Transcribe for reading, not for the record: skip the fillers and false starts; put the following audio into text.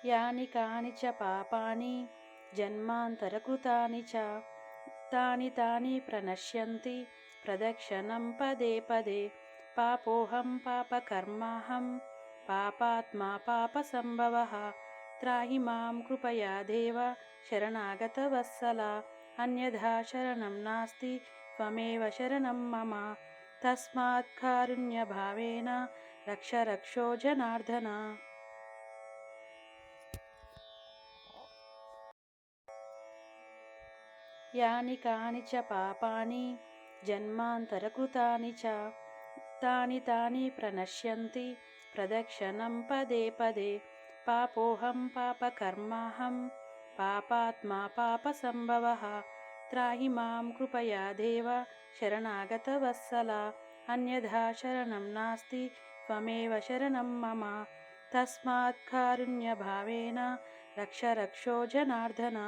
यानि कानि च पापानि जन्मान्तरकृतानि च तानि तानि प्रणश्यन्ति प्रदक्षिणं पदे पदे। पापोऽहं पापकर्माहं पापात्मा पापसम्भवः। त्राहि मां कृपया देव शरणागतवत्सला। अन्यथा शरणं नास्ति त्वमेव शरणं मम। तस्मात् कारुण्यभावेन रक्ष रक्षो जनार्दन। यानि कानि च पापानि जन्मान्तरकृतानि च तानि तानि प्रणश्यन्ति प्रदक्षिणं पदे पदे। पापोऽहं पापकर्माहं पापात्मा पापसम्भवः। त्राहि मां कृपया देव शरणागतवत्सला। अन्यथा शरणं नास्ति त्वमेव शरणं मम। तस्मात् कारुण्यभावेन रक्ष रक्षो जनार्दन।